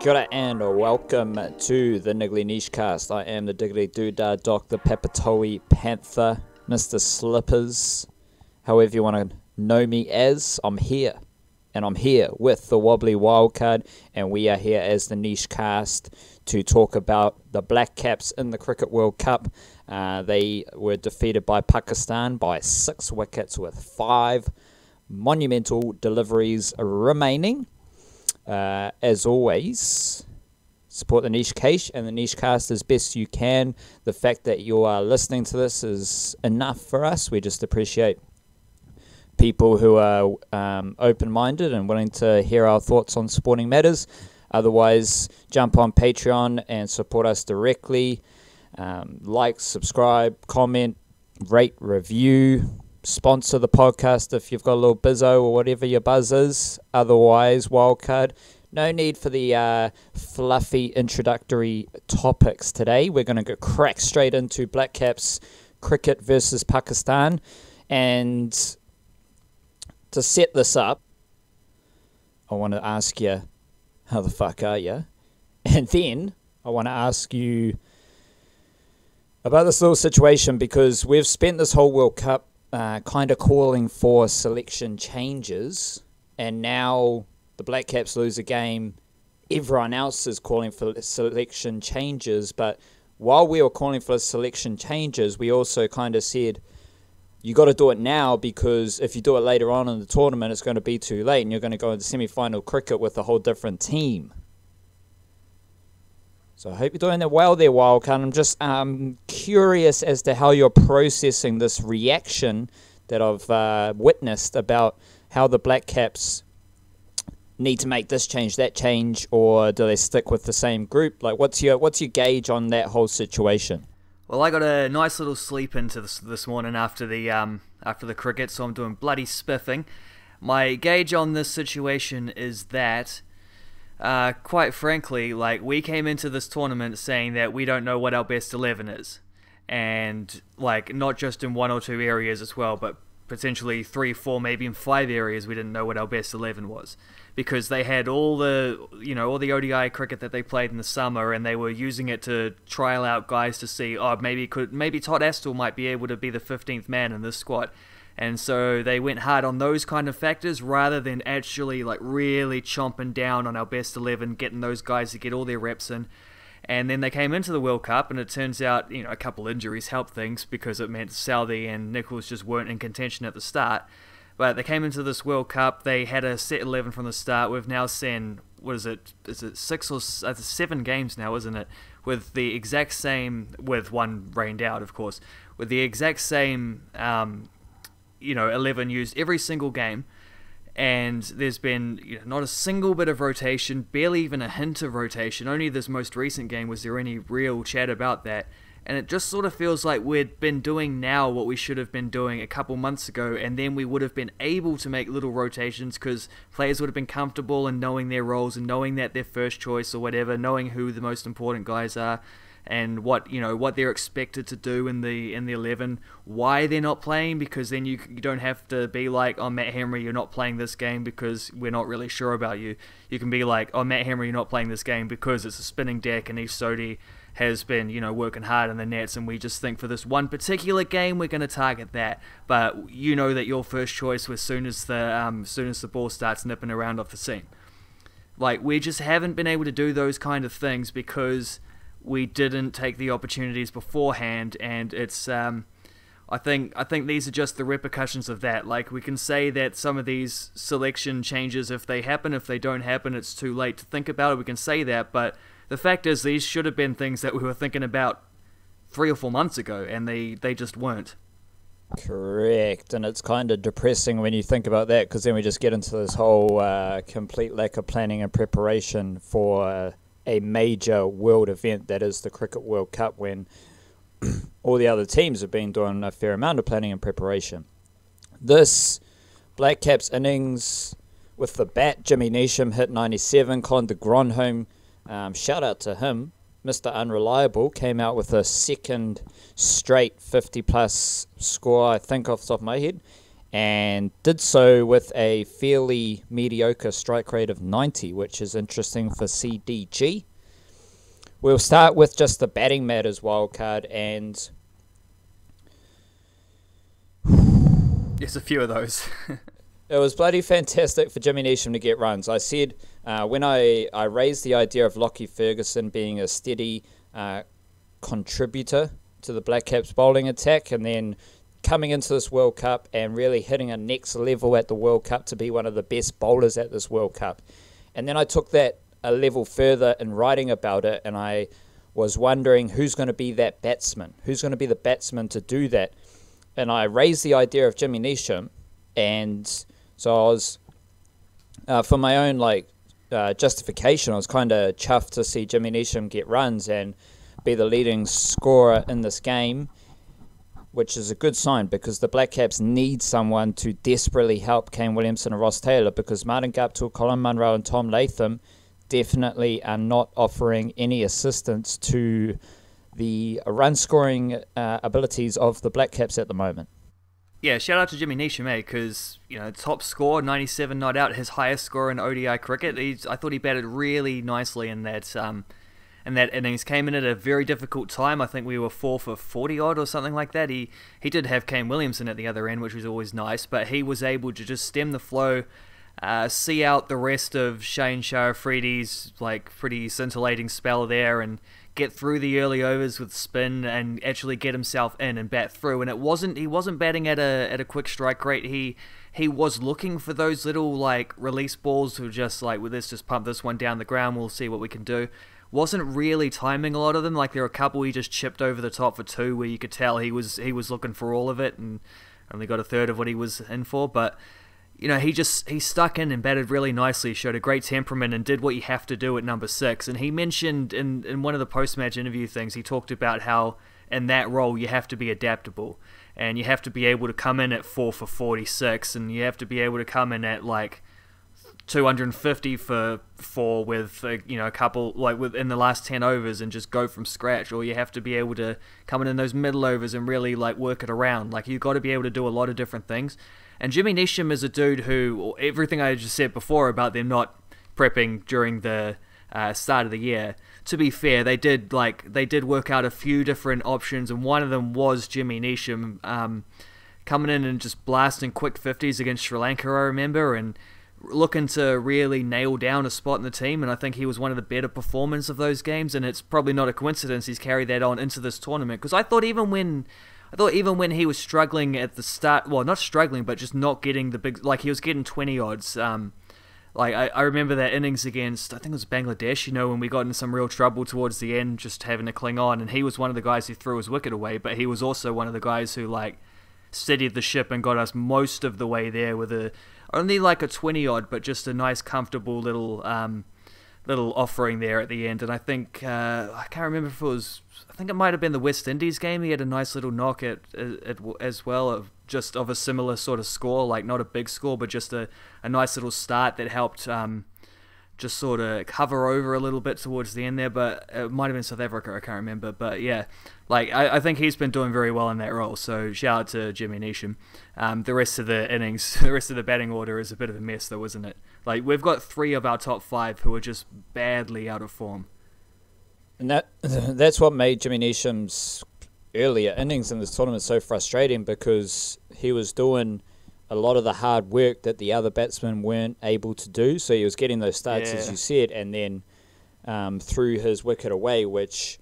Kia ora and welcome to the Niggly Niche Cast. I am the Diggly Doodah Doc, the Papatoe Panther, Mr. Slippers, however you want to know me as. I'm here, and I'm here with the Wobbly Wildcard, and we are here as the Niche Cast to talk about the Blackcaps in the Cricket World Cup. They were defeated by Pakistan by 6 wickets with 5 monumental deliveries remaining. As always, support the Niche Cache and the Niche Cast as best you can. The fact that you are listening to this is enough for us. We just appreciate people who are open-minded and willing to hear our thoughts on sporting matters. Otherwise, jump on Patreon and support us directly. Like, subscribe, comment, rate, review. Sponsor the podcast if you've got a little bizzo or whatever your buzz is. Otherwise, Wildcard, no need for the fluffy introductory topics today. We're going to go crack straight into Blackcaps cricket versus Pakistan. And to set this up, I want to ask you, how the fuck are you? And then I want to ask you about this little situation, because we've spent this whole World Cup kind of calling for selection changes, and now the Blackcaps lose a game. Everyone else is calling for selection changes, but while we were calling for selection changes, we also kind of said, you got to do it now, because if you do it later on in the tournament, it's going to be too late, and you're going to go into semi-final cricket with a whole different team. So I hope you're doing it well there, Wildcard. I'm just curious as to how you're processing this reaction that I've witnessed about how the Blackcaps need to make this change, that change, or do they stick with the same group? Like, what's your gauge on that whole situation? Well, I got a nice little sleep into this morning after the cricket, so I'm doing bloody spiffing. My gauge on this situation is that, quite frankly, like, we came into this tournament saying that we don't know what our best 11 is, and like, not just in 1 or 2 areas as well, but potentially 3, 4, maybe in 5 areas we didn't know what our best 11 was, because they had all the ODI cricket that they played in the summer, and they were using it to trial out guys to see, maybe Todd Astle might be able to be the 15th man in this squad. And so they went hard on those kind of factors rather than actually like really chomping down on our best 11, getting those guys to get all their reps in. And then they came into the World Cup, and it turns out, a couple injuries helped things, because it meant Southey and Nichols just weren't in contention at the start. But they came into this World Cup, they had a set 11 from the start. We've now seen, is it 6 or 7 games now, isn't it? With the exact same, with one rained out, of course, with the exact same 11 used every single game, and there's been not a single bit of rotation, barely even a hint of rotation. Only this most recent game was there any real chat about that, and it just sort of feels like we'd been doing now what we should have been doing a couple months ago, and then we would have been able to make little rotations because players would have been comfortable in knowing their roles and knowing that they're first choice or whatever, knowing who the most important guys are, and what they're expected to do in the 11, why they're not playing, because then you don't have to be like, oh, Matt Henry, you're not playing this game because we're not really sure about you. You can be like, oh, Matt Henry, you're not playing this game because it's a spinning deck and Eve Sodhi has been working hard in the nets, and we just think for this one particular game we're going to target that. But you know that your first choice as soon as the ball starts nipping around off the seam. Like, we just haven't been able to do those kind of things because we didn't take the opportunities beforehand, and it's I think these are just the repercussions of that. Like, we can say that some of these selection changes, if they happen, if they don't happen, it's too late to think about it. We can say that, but the fact is these should have been things that we were thinking about 3 or 4 months ago, and they just weren't. Correct, and it's kind of depressing when you think about that, because then we just get into this whole complete lack of planning and preparation for a major world event that is the Cricket World Cup, when all the other teams have been doing a fair amount of planning and preparation. This Blackcaps innings with the bat, Jimmy Neesham hit 97, Colin de Grandhomme, shout out to him, Mr. Unreliable, came out with a second straight 50-plus score, I think, off the top of my head. and did so with a fairly mediocre strike rate of 90, which is interesting for CDG. We'll start with just the batting matters wildcard, and there's a few of those. it was bloody fantastic for Jimmy Neesham to get runs. I said when I raised the idea of Lockie Ferguson being a steady contributor to the Blackcaps bowling attack, and then coming into this World Cup and really hitting a next level at the World Cup to be one of the best bowlers at this World Cup. And then I took that a level further in writing about it, and I was wondering who's going to be that batsman, who's going to be the batsman to do that. And I raised the idea of Jimmy Neesham, and so I was, for my own justification, I was kind of chuffed to see Jimmy Neesham get runs and be the leading scorer in this game, which is a good sign because the Blackcaps need someone to desperately help Kane Williamson and Ross Taylor, because Martin Guptill, Colin Munro and Tom Latham definitely are not offering any assistance to the run-scoring abilities of the Blackcaps at the moment. Yeah, shout out to Jimmy Neesham, because top score, 97 not out, his highest score in ODI cricket. I thought he batted really nicely in that innings. Came in at a very difficult time. I think we were 4 for 40 odd or something like that. He did have Kane Williamson at the other end, which was always nice, but he was able to just stem the flow, see out the rest of Shane Shah-Afridi's pretty scintillating spell there, and get through the early overs with spin and actually get himself in and bat through. And he wasn't batting at a quick strike rate. He was looking for those little release balls to just let's just pump this one down the ground, we'll see what we can do. Wasn't really timing a lot of them. There were a couple he just chipped over the top for 2 where you could tell he was looking for all of it and only got a third of what he was in for. But he stuck in and batted really nicely, showed a great temperament and did what you have to do at number 6. And he mentioned in one of the post-match interview things, he talked about how in that role you have to be adaptable and you have to be able to come in at 4 for 46 and you have to be able to come in at 250 for 4 with a couple within the last 10 overs and just go from scratch, or you have to be able to come in those middle overs and really work it around. You've got to be able to do a lot of different things. And Jimmy Neesham is a dude who, everything I just said before about them not prepping during the start of the year, to be fair, they did work out a few different options, and one of them was Jimmy Neesham coming in and just blasting quick 50s against Sri Lanka, I remember, and looking to really nail down a spot in the team. And I think he was one of the better performers of those games, and it's probably not a coincidence he's carried that on into this tournament, because I thought even when he was struggling at the start, well, not struggling, but just not getting the big, he was getting 20 odds. I remember that innings against, I think it was Bangladesh, when we got in some real trouble towards the end, just having to cling on, and he was one of the guys who threw his wicket away, but he was also one of the guys who steadied the ship and got us most of the way there with only a 20 odd, but just a nice comfortable little offering there at the end. And I think I can't remember if it was, I think it might have been the West Indies game. He had a nice little knock at as well, of a similar sort of score, not a big score, but just a nice little start that helped just sort of cover over a little bit towards the end there. But it might have been South Africa, I can't remember. But yeah, I think he's been doing very well in that role, so shout out to Jimmy Neesham. The rest of the innings, the rest of the batting order is a bit of a mess though, isn't it? We've got 3 of our top 5 who are just badly out of form. And that's what made Jimmy Neesham's earlier innings in this tournament so frustrating, because he was doing a lot of the hard work that the other batsmen weren't able to do. So he was getting those starts, as you said, and then threw his wicket away, which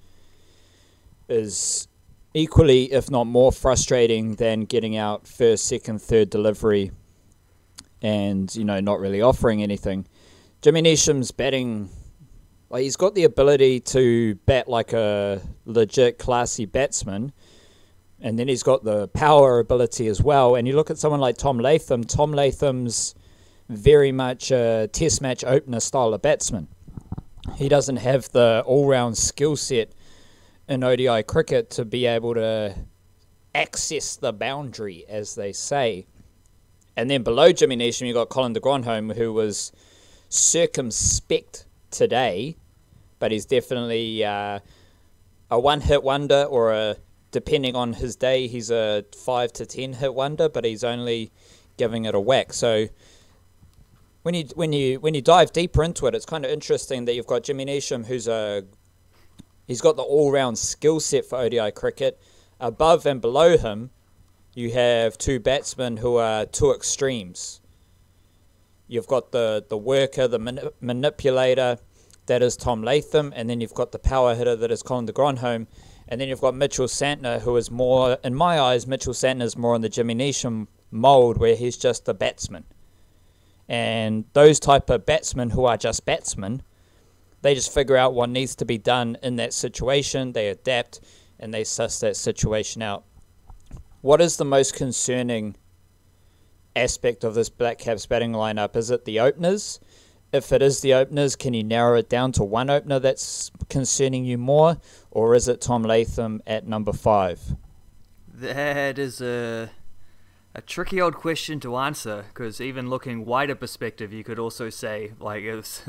is equally, if not more, frustrating than getting out first, second, third delivery and, not really offering anything. Jimmy Neesham's batting, he's got the ability to bat like a legit classy batsman, and then he's got the power ability as well. And you look at someone like Tom Latham's very much a test match opener style of batsman. He doesn't have the all-round skill set in ODI cricket to be able to access the boundary, as they say. And then below Jimmy Neesham, you got Colin de Grandhomme, who was circumspect today, but he's definitely a one-hit wonder, or depending on his day, he's a 5 to 10 hit wonder, but he's only giving it a whack. So when you dive deeper into it, it's kind of interesting that you've got Jimmy Neesham, he's got the all-round skill set for ODI cricket. Above and below him, you have two batsmen who are two extremes. You've got the worker, the manipulator, that is Tom Latham, and then you've got the power hitter that is Colin de Grandhomme, and then you've got Mitchell Santner, who is more, in my eyes, Mitchell Santner is more in the Jimmy Neesham mould, where he's just the batsman. And those type of batsmen who are just batsmen, they just figure out what needs to be done in that situation, they adapt, and they suss that situation out. What is the most concerning aspect of this Blackcaps batting lineup? Is it the openers? If it is the openers, can you narrow it down to one opener that's concerning you more? Or is it Tom Latham at number 5? That is a tricky old question to answer, because even looking wider perspective, you could also say, like, it's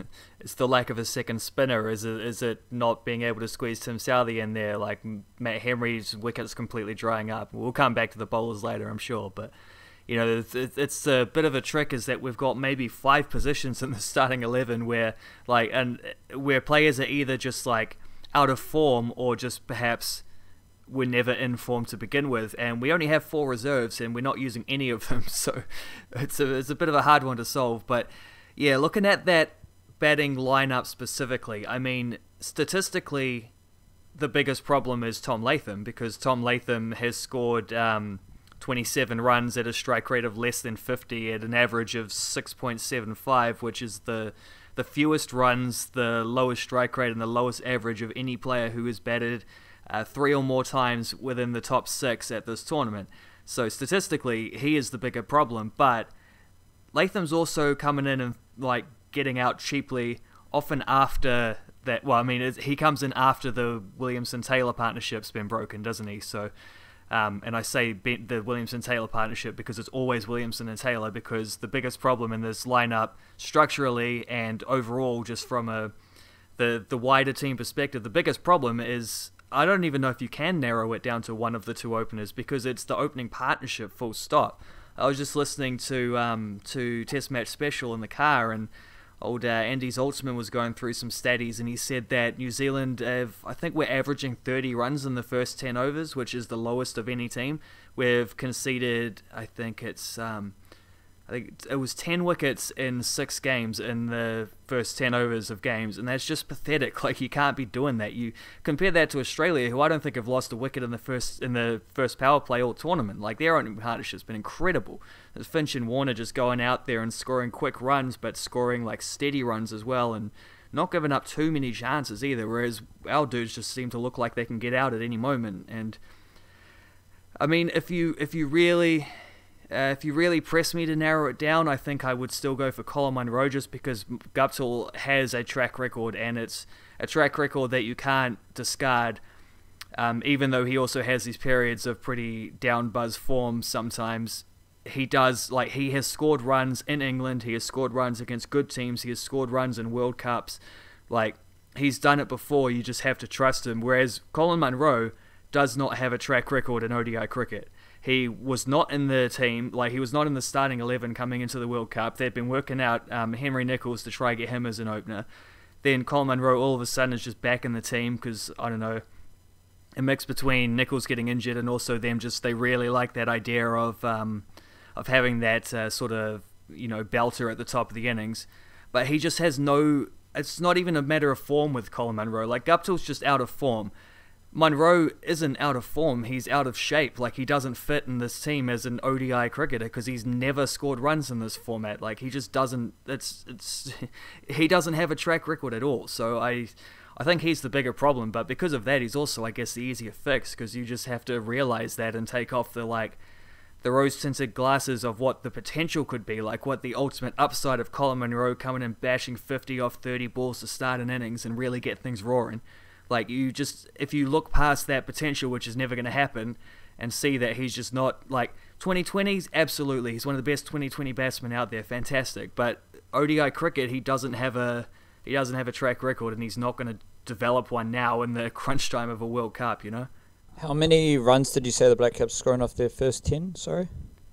the lack of a second spinner. Is it not being able to squeeze Tim Southee in there? Like, Matt Henry's wicket's completely drying up. We'll come back to the bowlers later, I'm sure, but you know, it's a bit of a trick is that we've got maybe 5 positions in the starting 11 where players are either just like out of form or just perhaps were never in form to begin with, and we only have 4 reserves and we're not using any of them, so it's a bit of a hard one to solve. But yeah, looking at that batting lineup specifically, I mean, statistically the biggest problem is Tom Latham, because Tom Latham has scored 27 runs at a strike rate of less than 50 at an average of 6.75, which is the fewest runs, the lowest strike rate, and the lowest average of any player who has batted 3 or more times within the top 6 at this tournament. So statistically, he is the bigger problem, but Latham's also coming in and like getting out cheaply, often after that. Well, I mean, he comes in after the Williamson-Taylor partnership's been broken, doesn't he? So, and I say the Williamson-Taylor partnership because it's always Williamson and Taylor, because the biggest problem in this lineup structurally and overall, just from the wider team perspective, the biggest problem is, I don't even know if you can narrow it down to one of the 2 openers, because it's the opening partnership, full stop. I was just listening to Test Match Special in the car, and old Andy Zoltzman was going through some statties, and he said that New Zealand I think we're averaging 30 runs in the first 10 overs, which is the lowest of any team. We've conceded, I think it was 10 wickets in 6 games in the first 10 overs of games, and that's just pathetic. Like, you can't be doing that. You compare that to Australia, who I don't think have lost a wicket in the first power play all tournament. Like, their opening partnership's been incredible. There's Finch and Warner just going out there and scoring quick runs, but scoring like steady runs as well, and not giving up too many chances either, whereas our dudes just seem to look like they can get out at any moment. And I mean, if you really press me to narrow it down, I think I would still go for Colin Munro, just because Guptill has a track record, and it's a track record that you can't discard, even though he also has these periods of pretty down buzz form sometimes. He has scored runs in England, he has scored runs against good teams, he has scored runs in World Cups. Like, he's done it before, you just have to trust him, whereas Colin Munro does not have a track record in ODI cricket. He was not in the team, like he was not in the starting 11 coming into the World Cup. They'd been working out Henry Nicholls to try and get him as an opener. Then Colin Munro all of a sudden is just back in the team because, I don't know, a mix between Nicholls getting injured and also them just, they really like that idea of having that sort of, you know, belter at the top of the innings. But he just has no, it's not even a matter of form with Colin Munro. Like, Guptill's just out of form. Munro isn't out of form, he's out of shape. Like, he doesn't fit in this team as an ODI cricketer because he's never scored runs in this format. Like, he just doesn't, he doesn't have a track record at all. So I think he's the bigger problem, but because of that, he's also, I guess, the easier fix, because you just have to realize that and take off the rose-tinted glasses of what the potential could be, like what the ultimate upside of Colin Munro coming and bashing 50 off 30 balls to start an innings and really get things roaring. Like, you just, if you look past that potential, which is never going to happen, and see that he's just not, like, 2020s, absolutely, he's one of the best 2020 batsmen out there, fantastic, but ODI cricket, he doesn't have a track record, and he's not going to develop one now in the crunch time of a World Cup, you know? How many runs did you say the Blackcaps scoring off their first 10, sorry?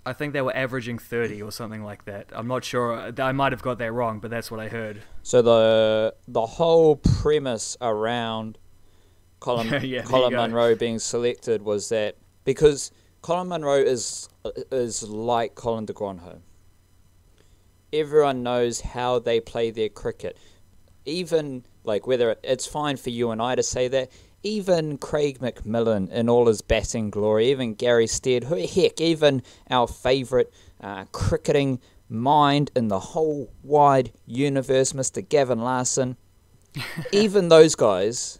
I think they were averaging 30 or something like that. I'm not sure. I might have got that wrong, but that's what I heard. So the whole premise around Colin Munro being selected was that because Colin Munro is like Colin de Grandhomme. Everyone knows how they play their cricket. Even, like, whether it's fine for you and I to say that, even Craig McMillan in all his batting glory, even Gary Stead, heck, even our favourite cricketing mind in the whole wide universe, Mr. Gavin Larson, even those guys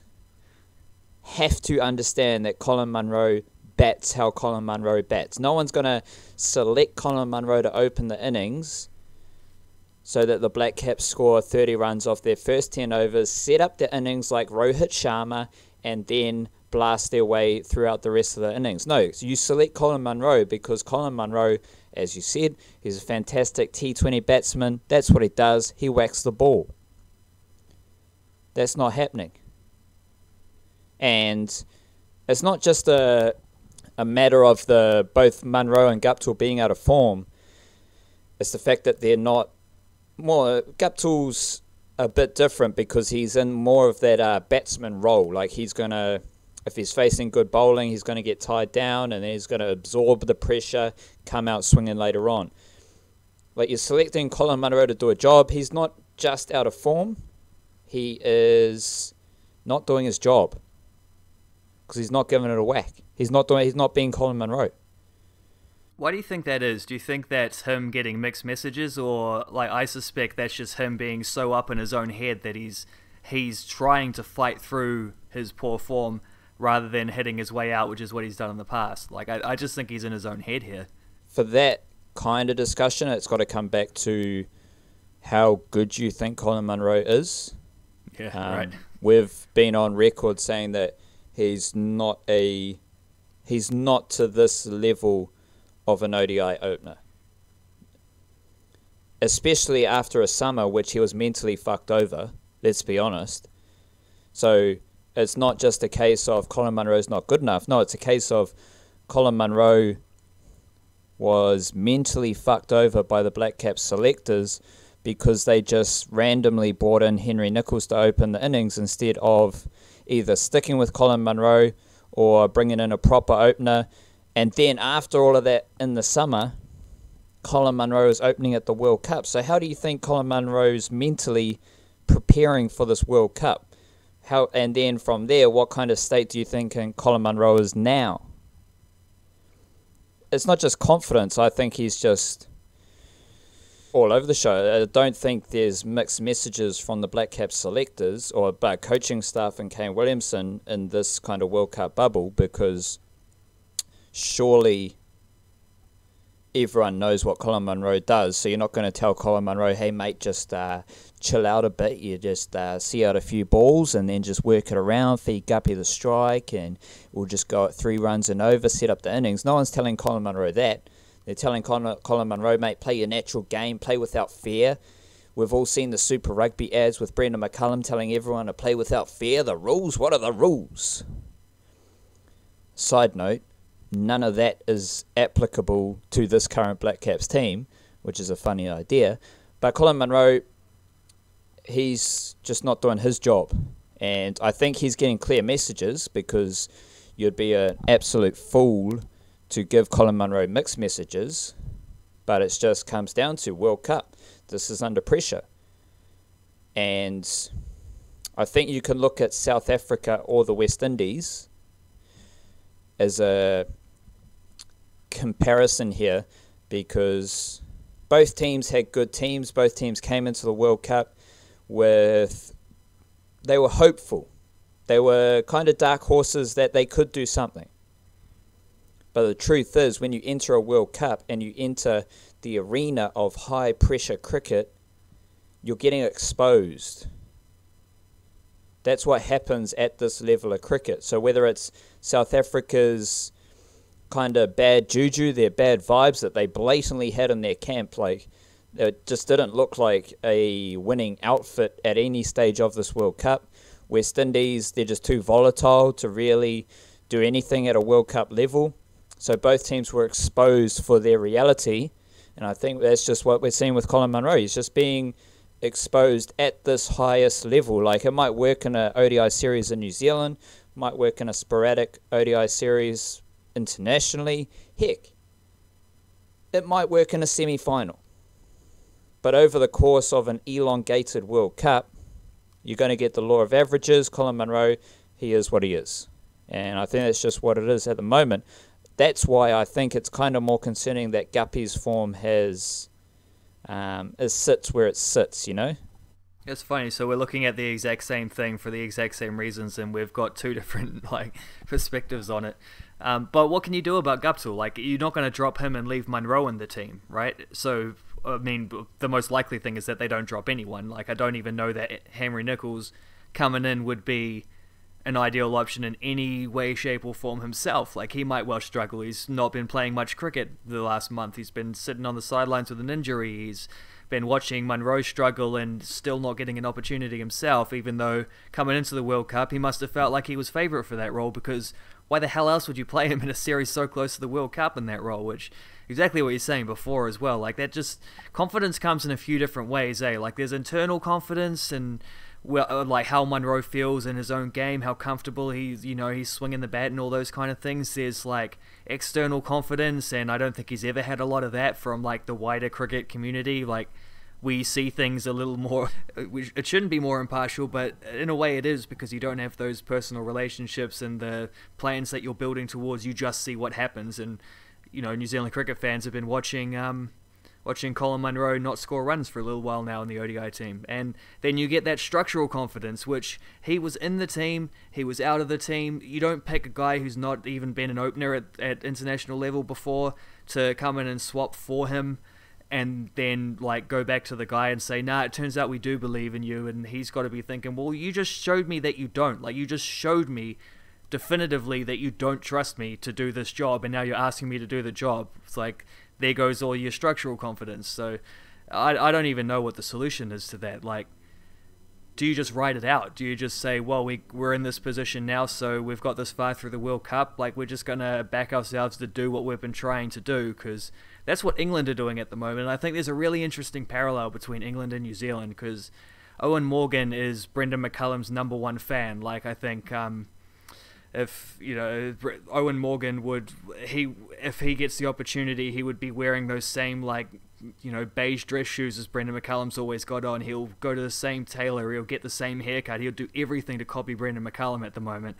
have to understand that Colin Munro bats how Colin Munro bats. No one's going to select Colin Munro to open the innings so that the Blackcaps score 30 runs off their first 10 overs, set up the innings like Rohit Sharma, and then blast their way throughout the rest of the innings. No, you select Colin Munro because Colin Munro, as you said, he's a fantastic T20 batsman. That's what he does. He whacks the ball. That's not happening. And it's not just a matter of both Munro and Guptill being out of form. It's the fact that they're not more. Guptill's a bit different because he's in more of that batsman role. Like, he's going to, if he's facing good bowling, he's going to get tied down and then he's going to absorb the pressure, come out swinging later on. Like, you're selecting Colin Munro to do a job. He's not just out of form. He is not doing his job because he's not giving it a whack. He's not being Colin Munro. Why do you think that is? Do you think that's him getting mixed messages, or, like, I suspect that's just him being so up in his own head that he's trying to fight through his poor form rather than hitting his way out, which is what he's done in the past. Like, I just think he's in his own head here. For that kind of discussion, it's got to come back to how good you think Colin Munro is. Yeah, right. We've been on record saying that he's not to this level of an ODI opener, especially after a summer which he was mentally fucked over, let's be honest. So it's not just a case of Colin Munro's not good enough. No, it's a case of Colin Munro was mentally fucked over by the Blackcaps selectors because they just randomly brought in Henry Nicholls to open the innings instead of either sticking with Colin Munro or bringing in a proper opener. And then after all of that in the summer, Colin Munro is opening at the World Cup. So how do you think Colin Munro's mentally preparing for this World Cup? And then from there, what kind of state do you think Colin Munro is now? It's not just confidence. I think he's just all over the show. I don't think there's mixed messages from the Blackcaps selectors or coaching staff and Kane Williamson in this kind of World Cup bubble, because surely everyone knows what Colin Munro does, so you're not going to tell Colin Munro, hey mate, just chill out a bit, you just see out a few balls and then just work it around, feed Guppy the strike, and we'll just go at 3 runs and over, set up the innings. No one's telling Colin Munro that. They're telling Colin Munro, mate, play your natural game, play without fear. We've all seen the Super Rugby ads with Brendan McCullum telling everyone to play without fear. The rules, what are the rules? Side note, none of that is applicable to this current Blackcaps team, which is a funny idea. But Colin Munro, he's just not doing his job. And I think he's getting clear messages, because you'd be an absolute fool to give Colin Munro mixed messages. But it just comes down to World Cup. This is under pressure. And I think you can look at South Africa or the West Indies as a comparison here, because both teams had good teams. Both teams came into the World Cup they were hopeful. They were kind of dark horses that they could do something. But the truth is, when you enter a World Cup and you enter the arena of high pressure cricket, you're getting exposed. That's what happens at this level of cricket. So whether it's South Africa's kind of bad juju, their bad vibes that they blatantly had in their camp, like, it just didn't look like a winning outfit at any stage of this World Cup. West Indies, they're just too volatile to really do anything at a World Cup level. So both teams were exposed for their reality, and I think that's just what we're seeing with Colin Munro. He's just being exposed at this highest level. Like, it might work in an ODI series in New Zealand, might work in a sporadic ODI series internationally. Heck, it might work in a semi-final. But over the course of an elongated World Cup, you're going to get the law of averages. Colin Munro, he is what he is. And I think that's just what it is at the moment. That's why I think it's kind of more concerning that Guppy's form has it sits where it sits, you know? It's funny, so we're looking at the exact same thing for the exact same reasons, and we've got two different perspectives on it. But what can you do about Guptill? Like, you're not going to drop him and leave Munro in the team, right? So, I mean, the most likely thing is that they don't drop anyone. Like, I don't even know that Henry Nicholls coming in would be an ideal option in any way, shape, or form himself. Like, he might well struggle. He's not been playing much cricket the last month. He's been sitting on the sidelines with an injury. He's been watching Munro struggle and still not getting an opportunity himself, even though coming into the World Cup, he must have felt like he was favourite for that role, because why the hell else would you play him in a series so close to the World Cup in that role? Which, exactly what you're saying before as well. Like, that just, confidence comes in a few different ways, eh? Like, there's internal confidence and, well, like how Munro feels in his own game, how comfortable he's swinging the bat and all those kind of things. There's like external confidence, and I don't think he's ever had a lot of that from like the wider cricket community. Like, we see things a little more, it shouldn't be more impartial, but in a way it is, because you don't have those personal relationships and the plans that you're building towards. You just see what happens, and New Zealand cricket fans have been watching Colin Munro not score runs for a little while now in the ODI team. And then you get that structural confidence, which he was in the team, he was out of the team. You don't pick a guy who's not even been an opener at international level before to come in and swap for him, and then like go back to the guy and say, nah, it turns out we do believe in you. And he's got to be thinking, well, you just showed me that you don't. Like, you just showed me definitively that you don't trust me to do this job, and now you're asking me to do the job. It's like, there goes all your structural confidence. So I don't even know what the solution is to that. Like, do you just write it out? Do you just say, well, we're in this position now, so we've got this far through the World Cup, like, we're just going to back ourselves to do what we've been trying to do? Because that's what England are doing at the moment. And I think there's a really interesting parallel between England and New Zealand, because Owen Morgan is Brendan McCullum's #1 fan. Like, I think if Owen Morgan if he gets the opportunity, he would be wearing those same beige dress shoes as Brendan McCullum's always got on. He'll go to the same tailor, he'll get the same haircut, he'll do everything to copy Brendan McCullum at the moment.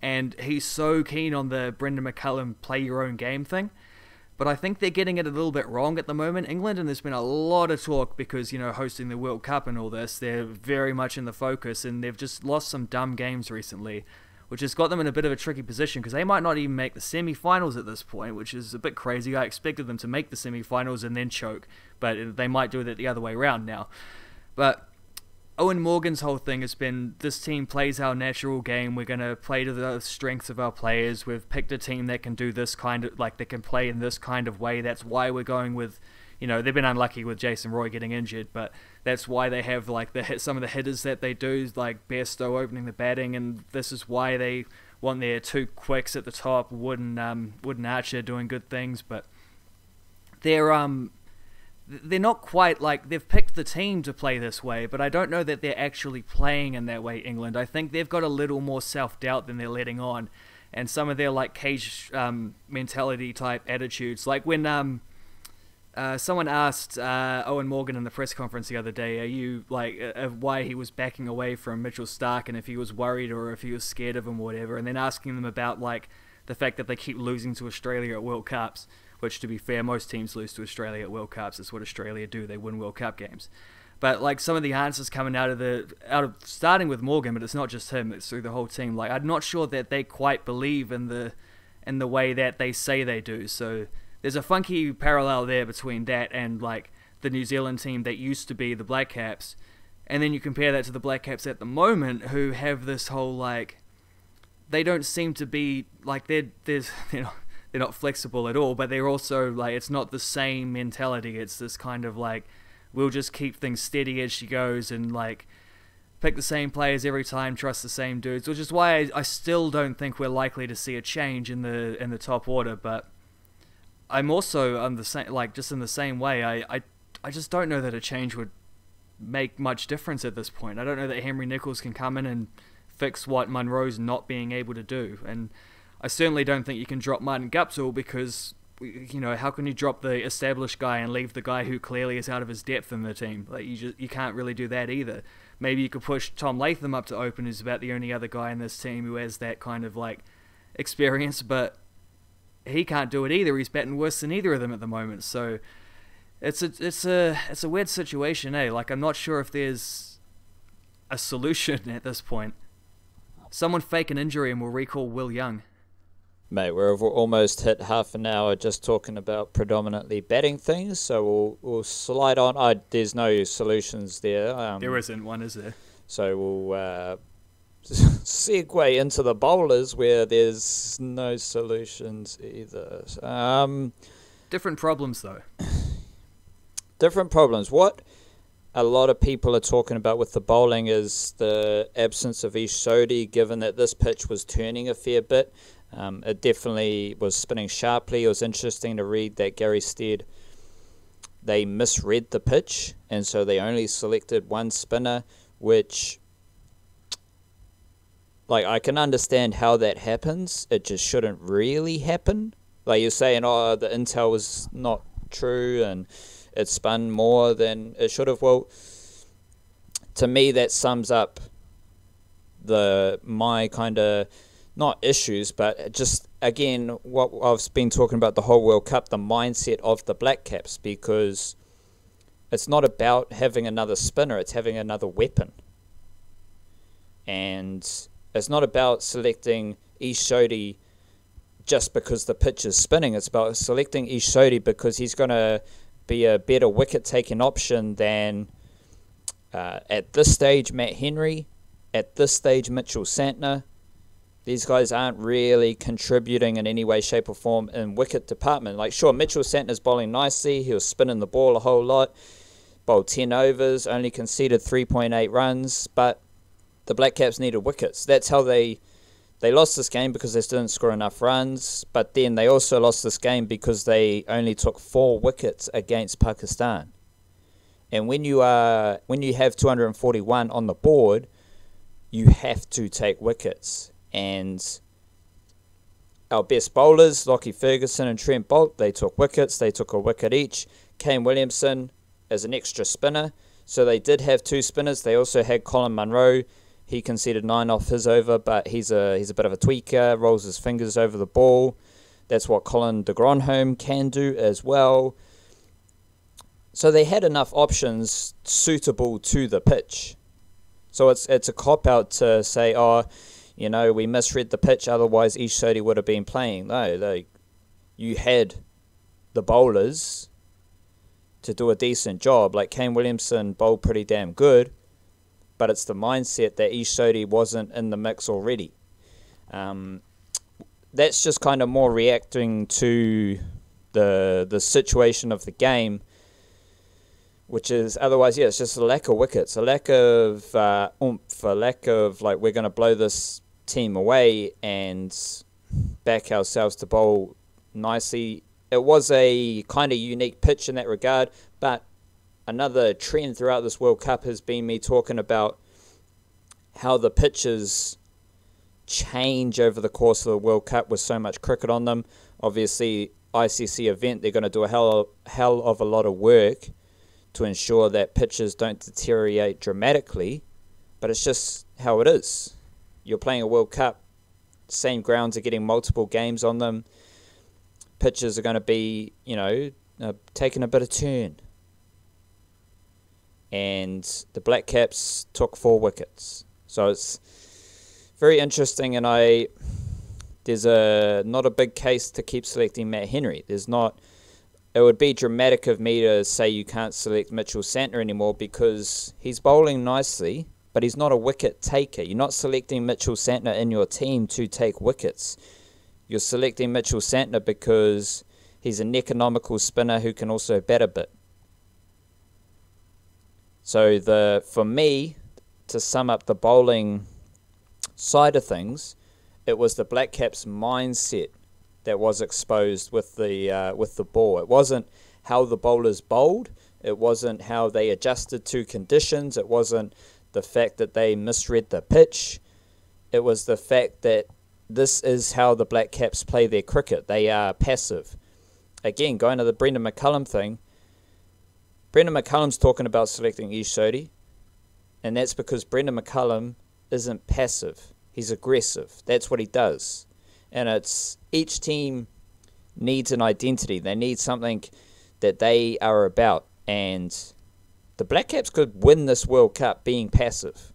And he's so keen on the Brendan McCullum play your own game thing. But I think they're getting it a little bit wrong at the moment, England, and there's been a lot of talk because, hosting the World Cup and all this, they're very much in the focus, and they've just lost some dumb games recently, which has got them in a bit of a tricky position, because they might not even make the semi-finals at this point, which is a bit crazy. I expected them to make the semi-finals and then choke, but they might do it the other way around now. But Owen Morgan's whole thing has been, this team plays our natural game, we're going to play to the strengths of our players, we've picked a team that can do this kind of, that can play in this kind of way, that's why we're going with, they've been unlucky with Jason Roy getting injured, but that's why they have some of the hitters that they do, like Bairstow opening the batting, and this is why they want their two quicks at the top, Wood and Archer doing good things. But they're not quite they've picked the team to play this way, but I don't know that they're actually playing in that way, England. I think they've got a little more self-doubt than they're letting on, and some of their cage mentality type attitudes, like when someone asked Owen Morgan in the press conference the other day, are you why he was backing away from Mitchell Starc, and if he was worried or if he was scared of him or whatever, and then asking them about the fact that they keep losing to Australia at World Cups, which, to be fair, most teams lose to Australia at World Cups. That's what Australia do. They win World Cup games. But some of the answers coming out of starting with Morgan, but it's not just him, it's through the whole team. I'm not sure that they quite believe in the way that they say they do. So there's a funky parallel there between that and the New Zealand team that used to be the Blackcaps, and then you compare that to the Blackcaps at the moment, who have this whole they don't seem to be they're not flexible at all, but they're also it's not the same mentality. It's this kind of we'll just keep things steady as she goes, and pick the same players every time, trust the same dudes, which is why I still don't think we're likely to see a change in the top order. But I'm also on the same, like, just in the same way. I just don't know that a change would make much difference at this point. I don't know that Henry Nicholls can come in and fix what Munro's not being able to do, and I certainly don't think you can drop Martin Guptill because, you know, how can you drop the established guy and leave the guy who clearly is out of his depth in the team? Like, you can't really do that either. Maybe you could push Tom Latham up to open, who's about the only other guy in this team who has that kind of like experience, but he can't do it either. He's batting worse than either of them at the moment. So it's a weird situation, eh? Like, I'm not sure if there's a solution at this point. Someone fake an injury and we'll recall Will Young. Mate, we've almost hit half an hour just talking about predominantly betting things, so we'll slide on. There's no solutions there. There isn't one, is there? So we'll segue into the bowlers where there's no solutions either. Different problems, though. Different problems. What a lot of people are talking about with the bowling is the absence of Ish Sodhi, given that this pitch was turning a fair bit. It definitely was spinning sharply. It was interesting to read that Gary Stead, they misread the pitch, and so they only selected one spinner, which, like, I can understand how that happens. It just shouldn't really happen. Like, you're saying, oh, the intel was not true and it spun more than it should have. Well, to me, that sums up my kind of, not issues, but just, again, what I've been talking about the whole World Cup, the mindset of the Blackcaps, because it's not about having another spinner, it's having another weapon. And it's not about selecting Ish Sodhi just because the pitch is spinning. It's about selecting Ish Sodhi because he's going to be a better wicket-taking option than, at this stage, Matt Henry, at this stage, Mitchell Santner. These guys aren't really contributing in any way, shape or form in wicket department. Like, sure, Mitchell Santner's bowling nicely. He was spinning the ball a whole lot. Bowled 10 overs, only conceded 3.8 runs. But the Blackcaps needed wickets. That's how they lost this game, because they didn't score enough runs. But then they also lost this game because they only took 4 wickets against Pakistan. And when you have 241 on the board, you have to take wickets. And our best bowlers, Lockie Ferguson and Trent Boult, they took wickets. They took a wicket each. Kane Williamson as an extra spinner. So they did have 2 spinners. They also had Colin Munro. He conceded 9 off his over, but he's a bit of a tweaker, rolls his fingers over the ball. That's what Colin de Gronholm can do as well. So they had enough options suitable to the pitch. So it's a cop-out to say, oh, you know, we misread the pitch, otherwise Ish Sodhi would have been playing. No, you had the bowlers to do a decent job. Like, Kane Williamson bowled pretty damn good, but it's the mindset that Ish Sodhi wasn't in the mix already. That's just kind of more reacting to the situation of the game, which is otherwise, yeah, it's just a lack of wickets, a lack of oomph, a lack of, like, we're going to blow this team away and back ourselves to bowl nicely. It was a kind of unique pitch in that regard, but another trend throughout this World Cup has been me talking about how the pitches change over the course of the World Cup with so much cricket on them. Obviously, ICC event, they're going to do a hell of a lot of work to ensure that pitches don't deteriorate dramatically, but it's just how it is. You're playing a World Cup, same grounds are getting multiple games on them. Pitches are going to be, you know, taking a bit of turn. And the Blackcaps took 4 wickets. So it's very interesting, and there's not a big case to keep selecting Matt Henry. It would be dramatic of me to say you can't select Mitchell Santner anymore because he's bowling nicely, but he's not a wicket taker. You're not selecting Mitchell Santner in your team to take wickets. You're selecting Mitchell Santner because he's an economical spinner who can also bat a bit. So for me, to sum up the bowling side of things, it was the Blackcaps' mindset that was exposed with the ball. It wasn't how the bowlers bowled. It wasn't how they adjusted to conditions. It wasn't the fact that they misread the pitch. It was the fact that this is how the Blackcaps play their cricket. They are passive. Again, going to the Brendan McCullum thing, Brendan McCullum's talking about selecting Ish Sodhi, and that's because Brendan McCullum isn't passive. He's aggressive. That's what he does. And it's each team needs an identity. They need something that they are about. And the Blackcaps could win this World Cup being passive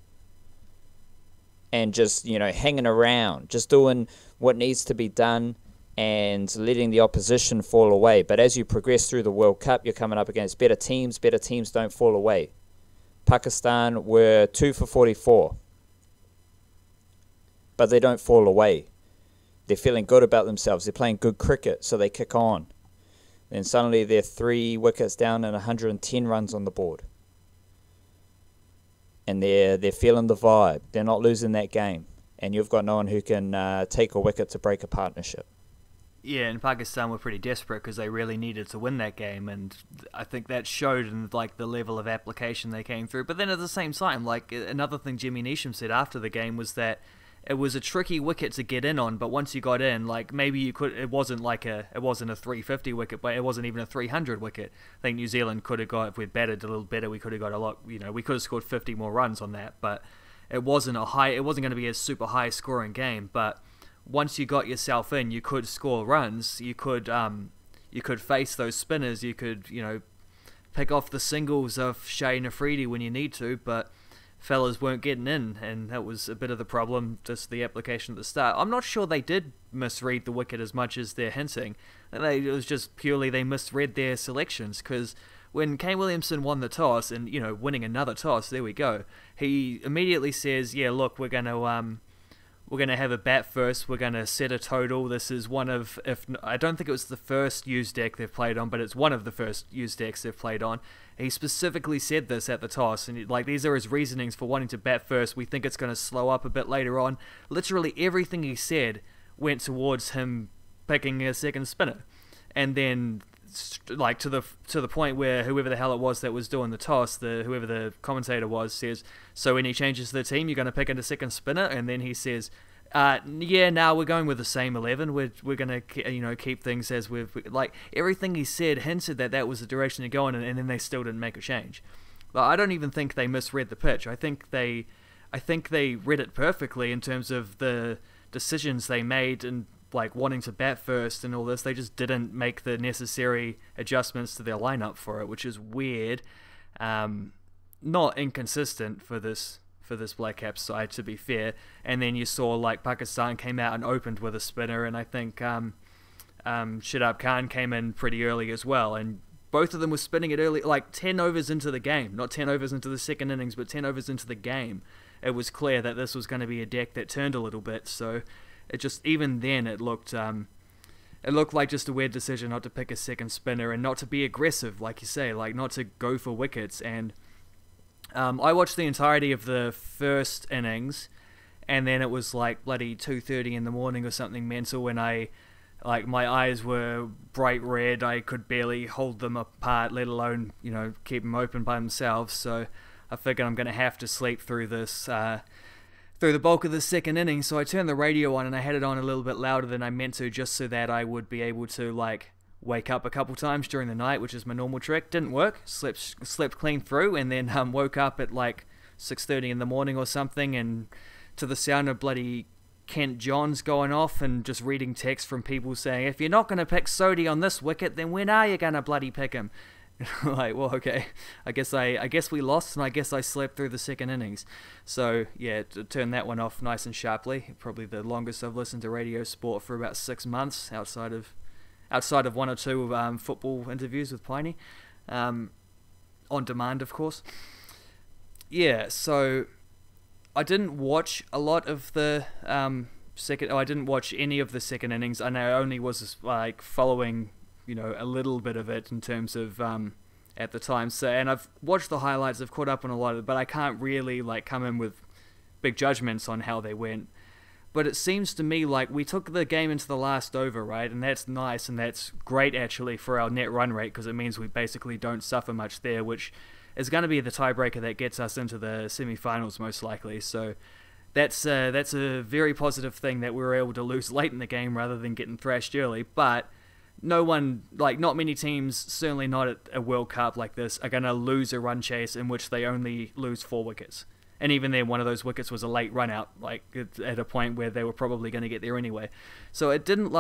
and just, hanging around, just doing what needs to be done and letting the opposition fall away. But as you progress through the World Cup, you're coming up against better teams. Better teams don't fall away. Pakistan were 2 for 44. But they don't fall away. They're feeling good about themselves. They're playing good cricket, so they kick on. Then suddenly they're 3 wickets down and 110 runs on the board. And they're feeling the vibe. They're not losing that game. And you've got no one who can take a wicket to break a partnership. Yeah, and Pakistan were pretty desperate because they really needed to win that game, and I think that showed in the level of application they came through. But then at the same time, another thing Jimmy Neesham said after the game was that it was a tricky wicket to get in on, but once you got in, maybe you could. It wasn't a 350 wicket, but it wasn't even a 300 wicket. I think New Zealand could have got, if we'd batted a little better, we could have got a lot. We could have scored 50 more runs on that, but it wasn't going to be a super high scoring game. But once you got yourself in, you could score runs. You could face those spinners. You could pick off the singles of Shane Afridi when you need to, but fellas weren't getting in, and that was a bit of the problem, just the application at the start. I'm not sure they did misread the wicket as much as they're hinting. It was just purely they misread their selections, because when Kane Williamson won the toss, and, winning another toss, there we go, he immediately says, yeah, look, we're going to have a bat first, we're going to set a total. This is one of, I don't think it was the first used deck they've played on, but it's one of the first used decks they've played on. He specifically said this at the toss, and these are his reasonings for wanting to bat first. We think it's going to slow up a bit later on. Literally everything he said went towards him picking a second spinner. And then, to the point where whoever the hell it was that was doing the toss, whoever the commentator was, says, so any changes to the team, you're going to pick in a second spinner? And then he says, we're going with the same 11. We're going to keep things as everything he said hinted that was the direction to go in, and then they still didn't make a change. I don't even think they misread the pitch. I think they read it perfectly in terms of the decisions they made and wanting to bat first and all this. They just didn't make the necessary adjustments to their lineup for it, which is weird. Not inconsistent for this Blackcaps side, to be fair. And then you saw Pakistan came out and opened with a spinner, and I think Shadab Khan came in pretty early as well, and both of them were spinning it early, 10 overs into the game, not 10 overs into the second innings, but 10 overs into the game. It was clear that this was going to be a deck that turned a little bit, so it just, even then, it looked like just a weird decision not to pick a second spinner and not to be aggressive, like you say, not to go for wickets. And I watched the entirety of the first innings, and then it was bloody 2:30 in the morning or something mental when my eyes were bright red. I could barely hold them apart, let alone, keep them open by themselves. So I figured I'm going to have to sleep through this, through the bulk of the second inning. So I turned the radio on, and I had it on a little bit louder than I meant to, just so that I would be able to, wake up a couple times during the night, which is my normal trick. Didn't work. Slept clean through, and then woke up at 6:30 in the morning or something, and to the sound of bloody Kent Johns going off and just reading text from people saying, if you're not going to pick Sodhi on this wicket, then when are you going to bloody pick him? Well, okay, I guess we lost, and I guess I slept through the second innings. So yeah, to turn that one off nice and sharply. Probably the longest I've listened to radio sport for about 6 months, outside of one or two football interviews with Piney, on demand, of course. Yeah, so I didn't watch a lot of the I didn't watch any of the second innings. I only was following, a little bit of it in terms of at the time. So, and I've watched the highlights. I've caught up on a lot of it, but I can't really come in with big judgments on how they went. But it seems to me like we took the game into the last over, right? And that's nice, and that's great actually for our net run rate, because it means we basically don't suffer much there, which is going to be the tiebreaker that gets us into the semi-finals most likely. So that's a very positive thing that we were able to lose late in the game rather than getting thrashed early. But no one, like not many teams, certainly not at a World Cup like this, are going to lose a run chase in which they only lose 4 wickets. And even then, one of those wickets was a late run out, like at a point where they were probably going to get there anyway. So it didn't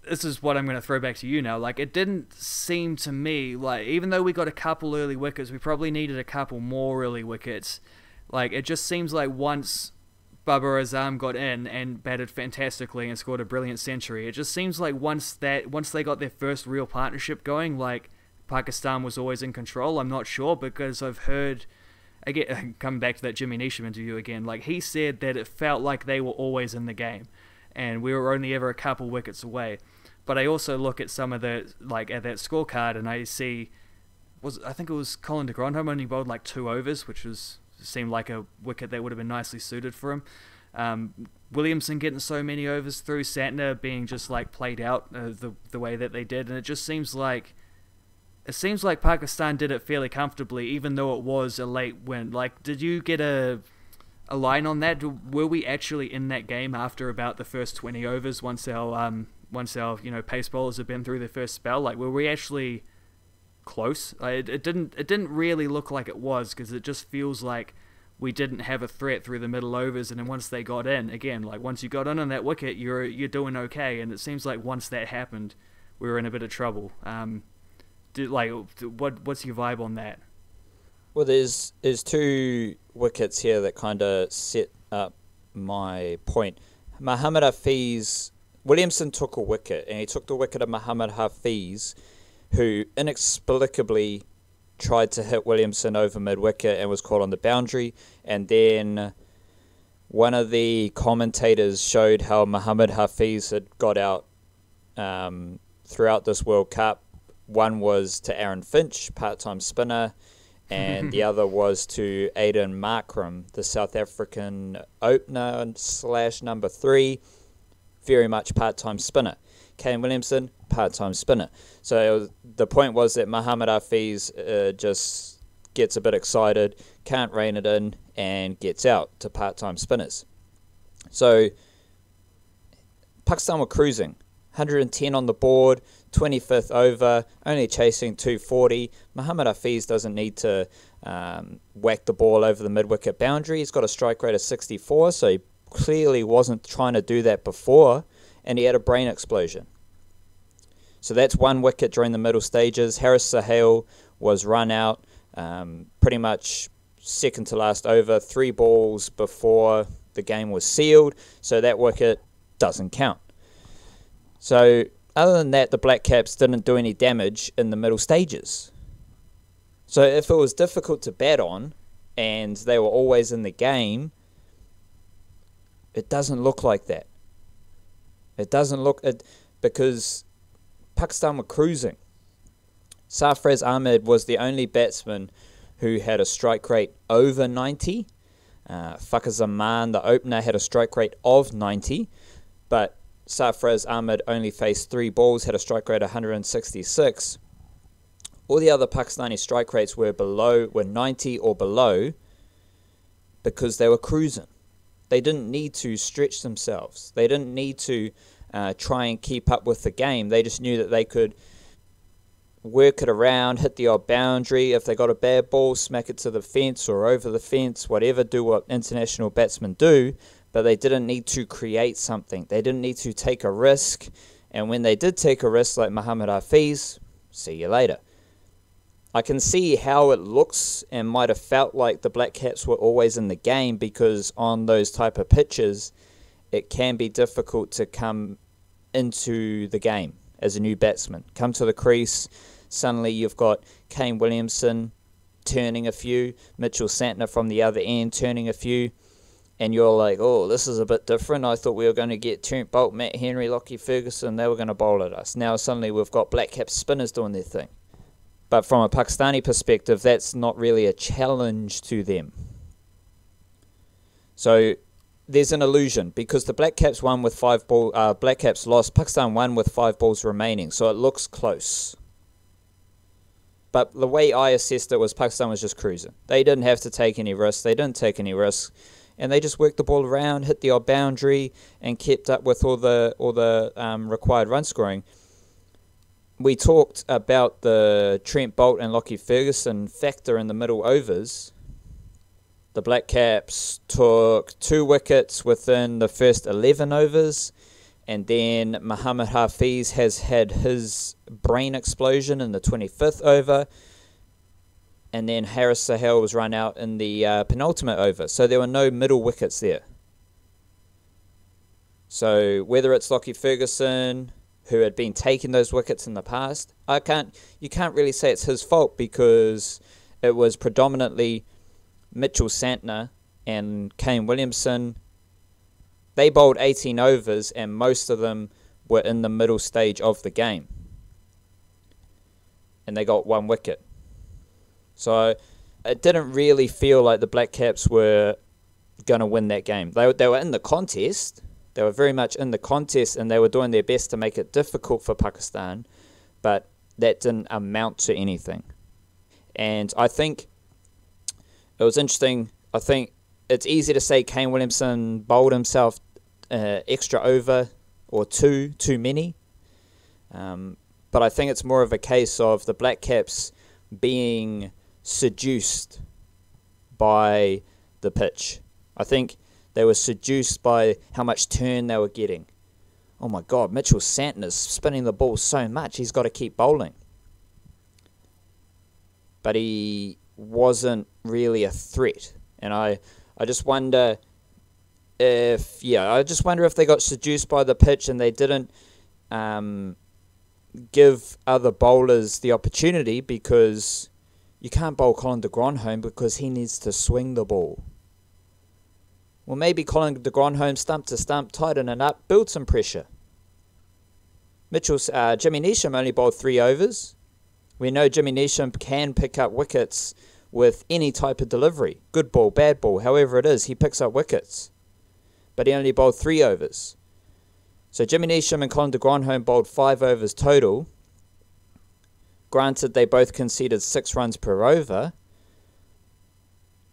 this is what I'm going to throw back to you now. Like, it didn't seem to me like, even though we got a couple early wickets, we probably needed a couple more early wickets. Like, it just seems like once Babar Azam got in and batted fantastically and scored a brilliant century, it just seems like once they got their first real partnership going, like Pakistan was always in control. I'm not sure, because I've heard, again, coming back to that Jimmy Neesham interview again, like he said that it felt like they were always in the game and we were only ever a couple wickets away. But I also look at some of the, like at that scorecard, and I see, I think it was Colin de Grandhomme only bowled like 2 overs, which seemed like a wicket that would have been nicely suited for him. Williamson getting so many overs through, Santner being just like played out the way that they did, and it just seems like Pakistan did it fairly comfortably, even though it was a late win. Like, did you get a line on that? Were we actually in that game after about the first 20 overs once our pace bowlers had been through their first spell? Like, were we actually close? It didn't really look like it was, because it just feels like we didn't have a threat through the middle overs, and then once they got in, again, like once you got in on that wicket, you're doing okay, and it seems like once that happened, we were in a bit of trouble. What's your vibe on that? Well, there's 2 wickets here that kind of set up my point. Muhammad Hafiz, Williamson took a wicket, and he took the wicket of Muhammad Hafiz, who inexplicably tried to hit Williamson over mid-wicket and was caught on the boundary. And then one of the commentators showed how Muhammad Hafiz had got out throughout this World Cup. One was to Aaron Finch, part-time spinner, and the other was to Aiden Markram, the South African opener / number 3, very much part-time spinner. Kane Williamson, part-time spinner. So the point was that Muhammad Hafiz just gets a bit excited, can't rein it in, and gets out to part-time spinners. So Pakistan were cruising, 110 on the board, 25th over, only chasing 240. Muhammad Hafiz doesn't need to whack the ball over the mid-wicket boundary. He's got a strike rate of 64, so he clearly wasn't trying to do that before, and he had a brain explosion. So that's 1 wicket during the middle stages. Haris Sohail was run out pretty much second to last over, 3 balls before the game was sealed, so that wicket doesn't count. So other than that, the Blackcaps didn't do any damage in the middle stages. So if it was difficult to bat on and they were always in the game, it doesn't look like that. It doesn't look because Pakistan were cruising. Sarfraz Ahmed was the only batsman who had a strike rate over 90. Fakhar Zaman, the opener, had a strike rate of 90, but Sarfraz Ahmed only faced 3 balls, had a strike rate of 166. All the other Pakistani strike rates were 90 or below, because they were cruising. They didn't need to stretch themselves. They didn't need to try and keep up with the game. They just knew that they could work it around, hit the odd boundary. If they got a bad ball, smack it to the fence or over the fence, whatever, do what international batsmen do. But they didn't need to create something. They didn't need to take a risk. And when they did take a risk, like Muhammad Hafiz, see you later. I can see how it looks and might have felt like the Blackcaps were always in the game, because on those type of pitches, it can be difficult to come into the game as a new batsman. Come to the crease, suddenly you've got Kane Williamson turning a few, Mitchell Santner from the other end turning a few, and you're like, oh, this is a bit different. I thought we were going to get Trent Boult, Matt Henry, Lockie Ferguson. They were going to bowl at us. Now suddenly we've got Blackcap spinners doing their thing. But from a Pakistani perspective, that's not really a challenge to them. So there's an illusion because the Blackcaps won with Blackcaps lost. Pakistan won with 5 balls remaining, so it looks close. But the way I assessed it was Pakistan was just cruising. They didn't have to take any risks. They didn't take any risks, and they just worked the ball around, hit the odd boundary, and kept up with all the required run scoring. We talked about the Trent Boult and Lockie Ferguson factor in the middle overs. The Blackcaps took 2 wickets within the first 11 overs, and then Mohammad Hafiz has had his brain explosion in the 25th over, and then Haris Sahel was run out in the penultimate over. So there were no middle wickets there. So whether it's Lockie Ferguson, who had been taking those wickets in the past, you can't really say it's his fault because it was predominantly Mitchell Santner and Kane Williamson. They bowled 18 overs and most of them were in the middle stage of the game. And they got 1 wicket. So it didn't really feel like the Blackcaps were going to win that game. They were in the contest. They were very much in the contest and they were doing their best to make it difficult for Pakistan. But that didn't amount to anything. And I think it was interesting. I think it's easy to say Kane Williamson bowled himself extra over or too many. But I think it's more of a case of the Blackcaps being seduced by the pitch. I think they were seduced by how much turn they were getting. Oh my God, Mitchell Santner's spinning the ball so much, he's got to keep bowling. But he wasn't really a threat. And I just wonder if they got seduced by the pitch and they didn't give other bowlers the opportunity, because you can't bowl Colin de Grandhomme because he needs to swing the ball. Well, maybe Colin de Grandhomme stump to stump, tighten it up, build some pressure. Jimmy Neesham only bowled 3 overs. We know Jimmy Neesham can pick up wickets with any type of delivery. Good ball, bad ball, however it is, he picks up wickets. But he only bowled 3 overs. So Jimmy Neesham and Colin de Grandhomme bowled 5 overs total. Granted, they both conceded 6 runs per over.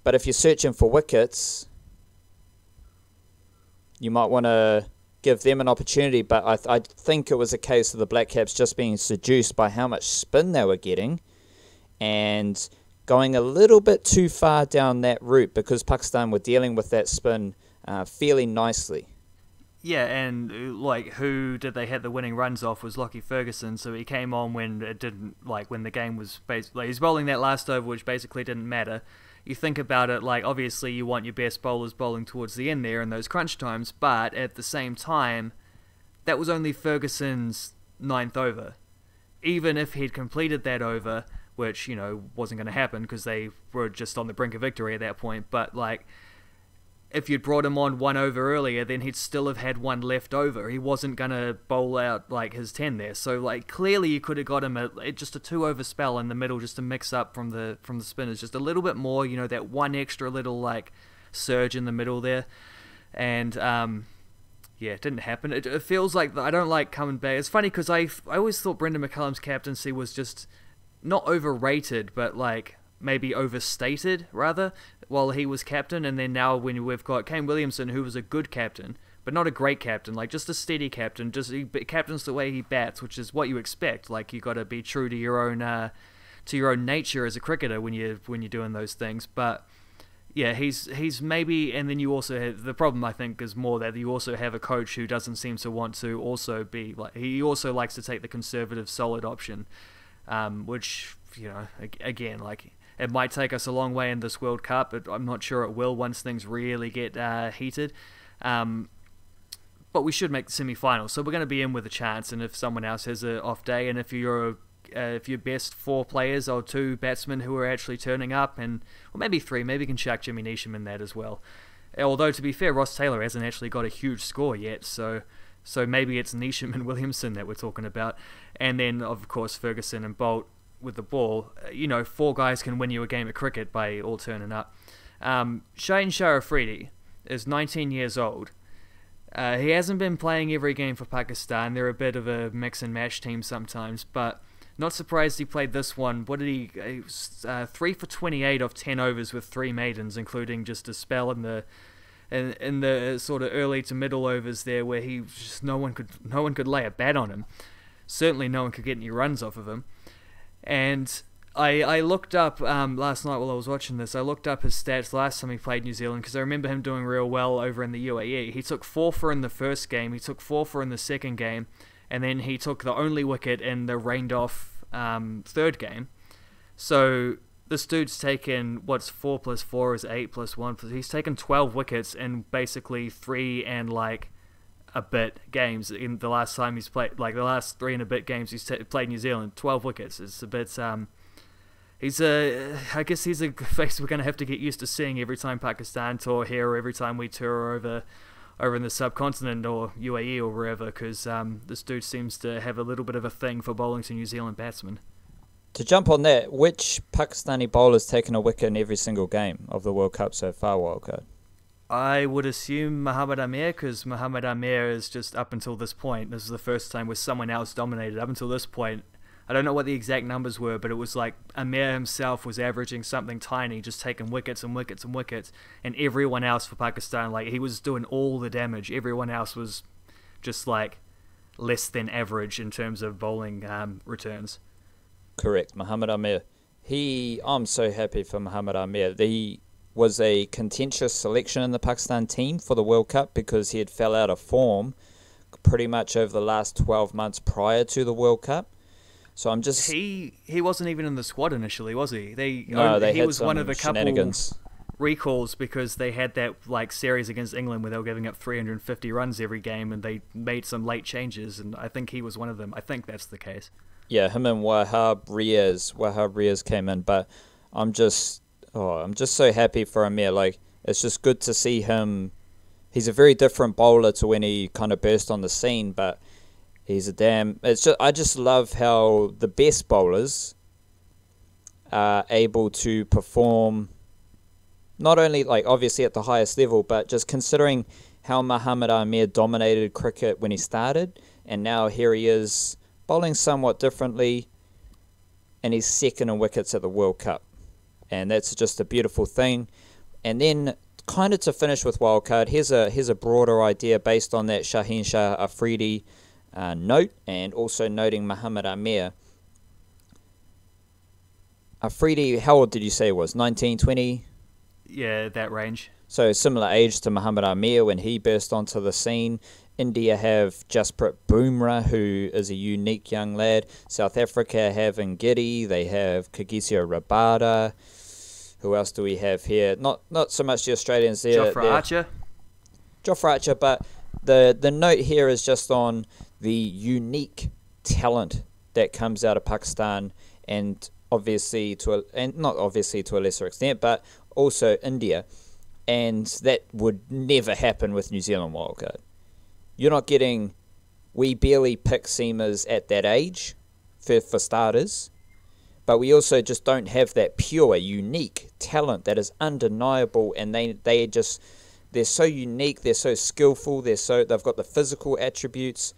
But if you're searching for wickets, you might want to give them an opportunity. But I think it was a case of the Blackcaps just being seduced by how much spin they were getting and going a little bit too far down that route, because Pakistan were dealing with that spin fairly nicely. Yeah, and like, who did they hit the winning runs off was Lockie Ferguson, so he came on when it didn't, like, when the game was basically, he's bowling that last over, which basically didn't matter. You think about it, like, obviously you want your best bowlers bowling towards the end there in those crunch times, but at the same time, that was only Ferguson's 9th over. Even if he'd completed that over, which, you know, wasn't going to happen because they were just on the brink of victory at that point, but, like, if you'd brought him on 1 over earlier, then he'd still have had 1 left over. He wasn't going to bowl out, like, his 10 there. So, like, clearly you could have got him just a 2 over spell in the middle just to mix up from the spinners. Just a little bit more, you know, that 1 extra little, like, surge in the middle there. And, yeah, it didn't happen. It feels like I don't like coming back. It's funny because I always thought Brendan McCullum's captaincy was just not overrated, but, like, maybe overstated, rather, while he was captain. And then now when we've got Kane Williamson, who was a good captain, but not a great captain, like just a steady captain, just he captains the way he bats, which is what you expect. Like, you got to be true to your own nature as a cricketer when you're doing those things. But yeah, he's maybe, and then you also have the problem, I think, is more that you also have a coach who doesn't seem to want to also be like, he also likes to take the conservative solid option, which, you know, again, like, it might take us a long way in this World Cup, but I'm not sure it will once things really get heated. But we should make the semi-finals, so we're going to be in with a chance. And if someone else has an off day, and if your best 4 players or 2 batsmen who are actually turning up, and or maybe 3, maybe you can chuck Jimmy Neesham in that as well. Although, to be fair, Ross Taylor hasn't actually got a huge score yet, so maybe it's Neesham and Williamson that we're talking about. And then, of course, Ferguson and Boult with the ball. You know, 4 guys can win you a game of cricket by all turning up. Shane Sharafridi is 19 years old. He hasn't been playing every game for Pakistan. They're a bit of a mix and match team sometimes, but not surprised he played this one. What did he was, 3 for 28 off 10 overs with 3 maidens, including just a spell in the sort of early to middle overs there where he just no one could lay a bat on him. Certainly no one could get any runs off of him. And I looked up last night while I was watching this. I looked up his stats last time he played New Zealand because I remember him doing real well over in the UAE. He took 4 for in the first game. He took 4 for in the second game. And then he took the only wicket in the rained-off third game. So this dude's taken, 4 plus 4 is 8 plus 1. He's taken 12 wickets in basically 3 and like a bit games. In the last time he's played, like the last 3 and a bit games he's played New Zealand, 12 wickets. It's a bit... I guess he's a face we're going to have to get used to seeing every time Pakistan tour here or every time we tour over in the subcontinent or UAE or wherever, because this dude seems to have a little bit of a thing for bowling to New Zealand batsmen. To jump on that, which Pakistani bowler's taken a wicket in every single game of the World Cup so far, Wildcard? I would assume Mohammad Amir, because Mohammad Amir is just up until this point. This is the first time where someone else dominated. Up until this point, I don't know what the exact numbers were, but it was like Amir himself was averaging something tiny, just taking wickets and wickets and wickets, and everyone else for Pakistan, like he was doing all the damage. Everyone else was just like less than average in terms of bowling returns. Correct, Mohammad Amir. I'm so happy for Mohammad Amir. He was a contentious selection in the Pakistan team for the World Cup because he had fell out of form pretty much over the last 12 months prior to the World Cup. So I'm just... He wasn't even in the squad initially, was he? He was one of the couple recalls because they had that like series against England where they were giving up 350 runs every game and they made some late changes, and I think he was one of them. I think that's the case. Yeah, him and Wahab Riaz came in, but I'm just so happy for Amir. Like, it's just good to see him. He's a very different bowler to when he kind of burst on the scene, but I just love how the best bowlers are able to perform, not only like obviously at the highest level, but just considering how Mohammad Amir dominated cricket when he started, and now here he is bowling somewhat differently, and he's second in wickets at the World Cup, and that's just a beautiful thing. And then kind of to finish with Wildcard, here's a broader idea based on that Shaheen Shah Afridi note, and also noting Mohammad Amir. Afridi, how old did you say he was? 19, 20? Yeah, that range. So similar age to Mohammad Amir when he burst onto the scene. India have Jasprit Bumrah, who is a unique young lad. South Africa have Ngidi. They have Kagiso Rabada. Who else do we have here? Not so much the Australians there. Jofra Archer, but the note here is just on the unique talent that comes out of Pakistan, and not obviously to a lesser extent, but also India, and that would never happen with New Zealand Wildcard. You're not getting... We barely pick seamers at that age, for starters, but we also just don't have that pure, unique talent that is undeniable, and they're so unique, they're so skillful, they've got the physical attributes,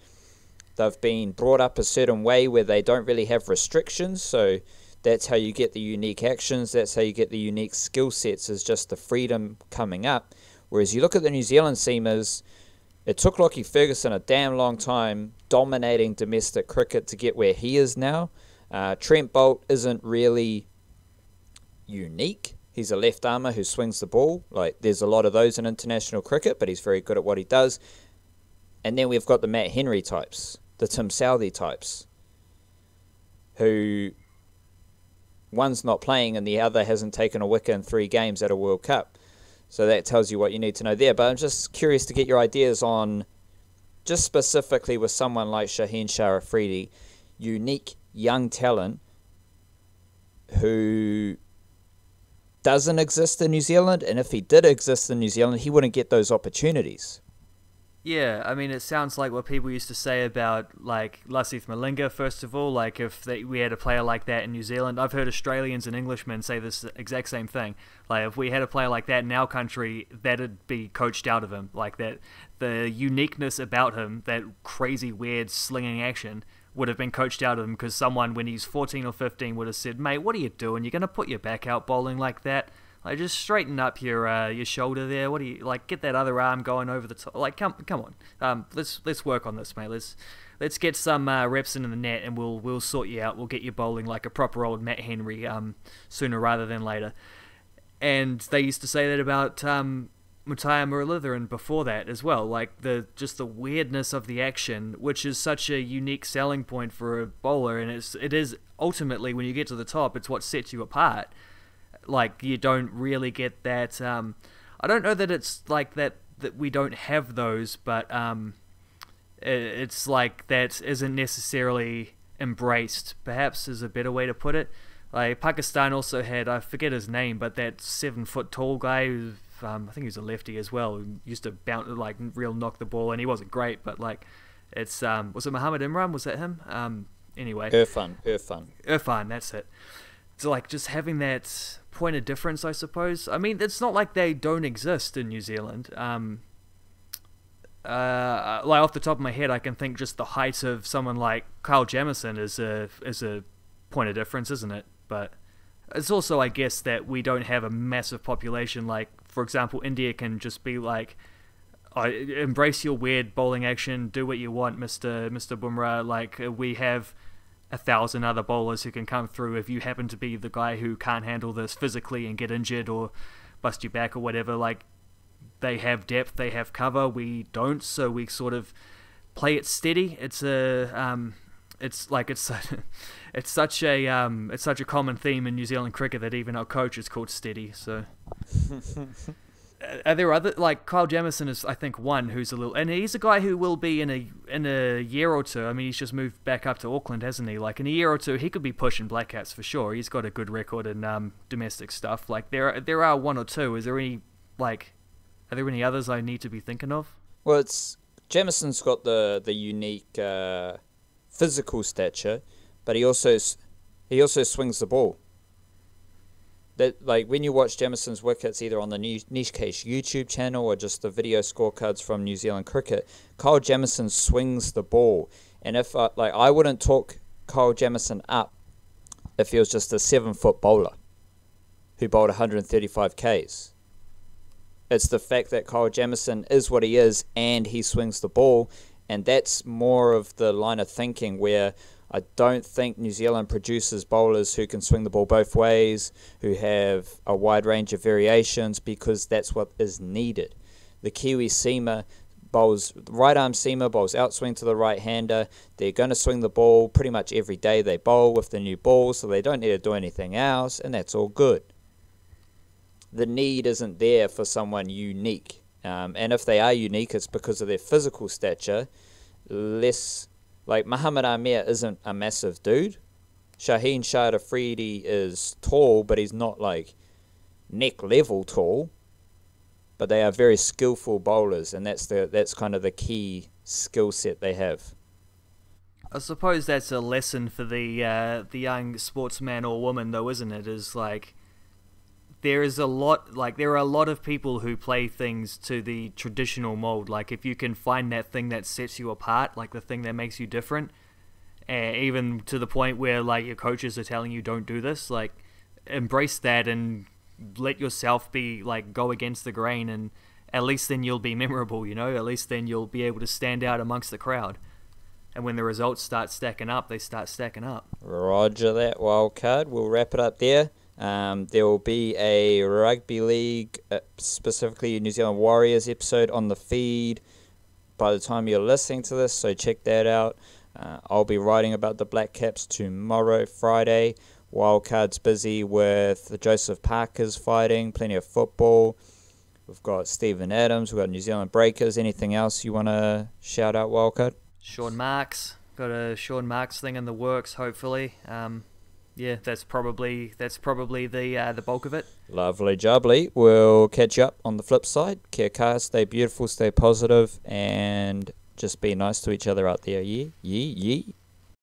they've been brought up a certain way where they don't really have restrictions, so that's how you get the unique actions, that's how you get the unique skill sets, is just the freedom coming up. Whereas you look at the New Zealand seamers, it took Lockie Ferguson a damn long time dominating domestic cricket to get where he is now. Trent Boult isn't really unique. He's a left armour who swings the ball. Like, there's a lot of those in international cricket, but he's very good at what he does. And then we've got the Matt Henry types, the Tim Southee types, who one's not playing and the other hasn't taken a wicket in 3 games at a World Cup. So that tells you what you need to know there. But I'm just curious to get your ideas on, just specifically with someone like Shaheen Shah Afridi, unique young talent who doesn't exist in New Zealand, and if he did exist in New Zealand, he wouldn't get those opportunities. Yeah, I mean, it sounds like what people used to say about, like, Lasith Malinga, first of all. Like, if we had a player like that in New Zealand, I've heard Australians and Englishmen say this exact same thing. Like, if we had a player like that in our country, that'd be coached out of him. Like, that the uniqueness about him, that crazy, weird, slinging action, would have been coached out of him because someone, when he's 14 or 15, would have said, mate, what are you doing? You're going to put your back out bowling like that? Like, just straighten up your shoulder there. What do you like? Get that other arm going over the top. Like, come on. Let's work on this, mate. Let's get some reps into the net, and we'll sort you out. We'll get you bowling like a proper old Matt Henry sooner rather than later. And they used to say that about Mutai Muralitharan before that as well. Like the weirdness of the action, which is such a unique selling point for a bowler, and it is ultimately, when you get to the top, it's what sets you apart. Like, you don't really get that. I don't know that it's like that we don't have those, but it's like that isn't necessarily embraced, perhaps is a better way to put it. Like, Pakistan also had, I forget his name, but that 7-foot tall guy who, I think he was a lefty as well, who used to bounce, like, real knock the ball, and he wasn't great, but like, it's was it Muhammad Imran? Was that him? Anyway, Irfan, that's it. So, like, just having that point of difference, I suppose. I mean, it's not like they don't exist in New Zealand. Like, off the top of my head, I can think just the height of someone like Kyle Jamieson is a point of difference, isn't it? But it's also, I guess, that we don't have a massive population. Like, for example, India can just be like, embrace your weird bowling action, do what you want, Mr. Bumrah. Like, we have 1,000 other bowlers who can come through if you happen to be the guy who can't handle this physically and get injured or bust your back or whatever. Like, they have depth, they have cover, we don't, so we sort of play it steady. It's such a common theme in New Zealand cricket that even our coach is called steady. So are there other, like, Kyle Jamieson is, I think, one who's a little, and he's a guy who will be in a year or two. I mean, he's just moved back up to Auckland, hasn't he? Like, in a year or two, he could be pushing Blackcaps for sure. He's got a good record in domestic stuff. Like, there are one or two. Is there any, like, are there any others I need to be thinking of? Well, Jamison's got the unique physical stature, but he also swings the ball. That, like, when you watch Jamison's wickets, either on the Niche Case YouTube channel or just the video scorecards from New Zealand cricket, Kyle Jamieson swings the ball. And if I wouldn't talk Kyle Jamieson up if he was just a 7-foot bowler who bowled 135 Ks. It's the fact that Kyle Jamieson is what he is and he swings the ball, and that's more of the line of thinking where I don't think New Zealand produces bowlers who can swing the ball both ways, who have a wide range of variations, because that's what is needed. The Kiwi seamer bowls, right arm seamer bowls outswing to the right hander. They're going to swing the ball pretty much every day they bowl with the new ball, so they don't need to do anything else, and that's all good. The need isn't there for someone unique. And if they are unique, it's because of their physical stature. Like, Muhammad Amir isn't a massive dude. Shaheen Shah Afridi is tall, but he's not, like, neck level tall. But they are very skillful bowlers, and that's kind of the key skill set they have. I suppose that's a lesson for the young sportsman or woman, though, isn't it? Is like, there are a lot of people who play things to the traditional mold. Like, if you can find that thing that sets you apart, like the thing that makes you different, even to the point where, like, your coaches are telling you don't do this, like, embrace that and let yourself be, like, go against the grain, and at least then you'll be memorable, you know? At least then you'll be able to stand out amongst the crowd. And when the results start stacking up, they start stacking up. Roger that, wildcard. We'll wrap it up there. There will be a Rugby League, specifically New Zealand Warriors episode on the feed by the time you're listening to this, so check that out. I'll be writing about the Blackcaps tomorrow, Friday. Wildcard's busy with Joseph Parker's fighting, plenty of football. We've got Stephen Adams, we've got New Zealand Breakers. Anything else you want to shout out, Wildcard? Sean Marks. Got a Sean Marks thing in the works, hopefully. yeah, that's probably the bulk of it. Lovely jubbly. We'll catch you up on the flip side. Kia kaha, stay beautiful, stay positive, and just be nice to each other out there. Yeah, yeah, yeah.